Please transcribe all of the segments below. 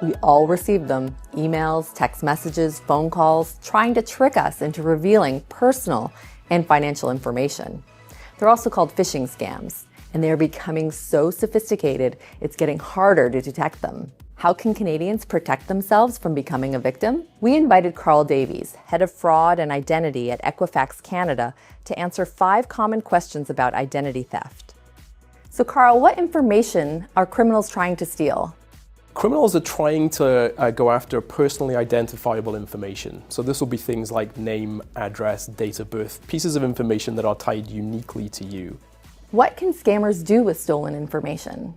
We all receive them: emails, text messages, phone calls, trying to trick us into revealing personal and financial information. They're also called phishing scams, and they're becoming so sophisticated, it's getting harder to detect them. How can Canadians protect themselves from becoming a victim? We invited Carl Davies, Head of Fraud and Identity at Equifax Canada, to answer 5 common questions about identity theft. So Carl, what information are criminals trying to steal? Criminals are trying to go after personally identifiable information. So this will be things like name, address, date of birth, pieces of information that are tied uniquely to you. What can scammers do with stolen information?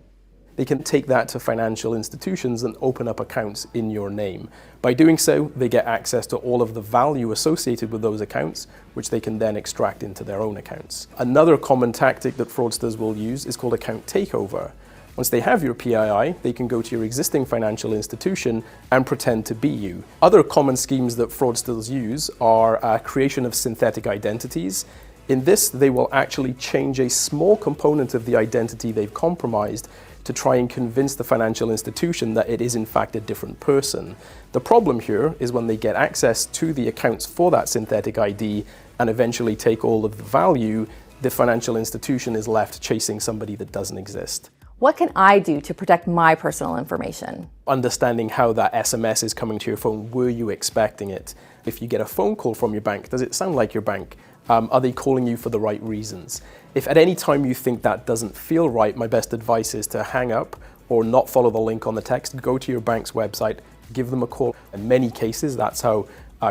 They can take that to financial institutions and open up accounts in your name. By doing so, they get access to all of the value associated with those accounts, which they can then extract into their own accounts. Another common tactic that fraudsters will use is called account takeover. Once they have your PII, they can go to your existing financial institution and pretend to be you. Other common schemes that fraudsters use are creation of synthetic identities. In this, they will actually change a small component of the identity they've compromised to try and convince the financial institution that it is in fact a different person. The problem here is when they get access to the accounts for that synthetic ID and eventually take all of the value, the financial institution is left chasing somebody that doesn't exist. What can I do to protect my personal information? Understanding how that SMS is coming to your phone, were you expecting it? If you get a phone call from your bank, does it sound like your bank? Are they calling you for the right reasons? If at any time you think that doesn't feel right, my best advice is to hang up or not follow the link on the text, go to your bank's website, give them a call. In many cases, that's how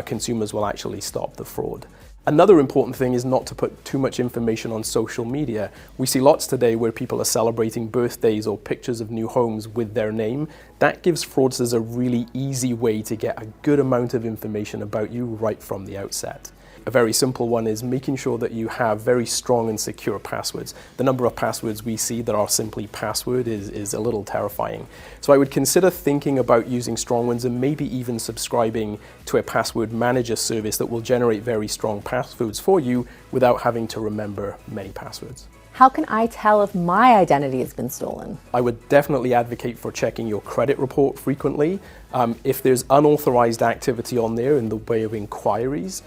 consumers will actually stop the fraud. Another important thing is not to put too much information on social media. We see lots today where people are celebrating birthdays or pictures of new homes with their name. That gives fraudsters a really easy way to get a good amount of information about you right from the outset. A very simple one is making sure that you have very strong and secure passwords. The number of passwords we see that are simply password is a little terrifying. So I would consider thinking about using strong ones and maybe even subscribing to a password manager service that will generate very strong passwords for you without having to remember many passwords. How can I tell if my identity has been stolen? I would definitely advocate for checking your credit report frequently. If there's unauthorized activity on there in the way of inquiries,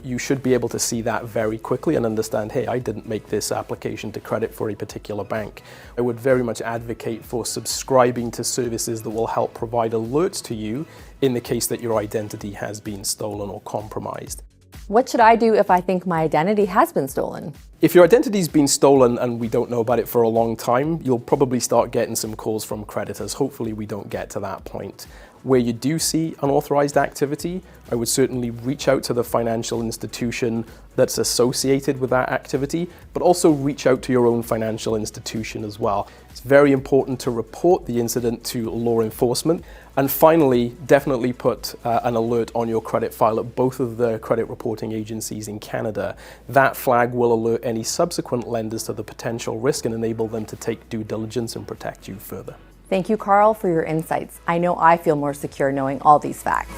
you should be able to see that very quickly and understand, hey, I didn't make this application to credit for a particular bank. I would very much advocate for subscribing to services that will help provide alerts to you in the case that your identity has been stolen or compromised. What should I do if I think my identity has been stolen? If your identity's been stolen and we don't know about it for a long time, you'll probably start getting some calls from creditors. Hopefully we don't get to that point. Where you do see unauthorized activity, I would certainly reach out to the financial institution that's associated with that activity, but also reach out to your own financial institution as well. It's very important to report the incident to law enforcement. And finally, definitely put an alert on your credit file at both of the credit reporting agencies in Canada. That flag will alert any subsequent lenders to the potential risk and enable them to take due diligence and protect you further. Thank you, Carl, for your insights. I know I feel more secure knowing all these facts.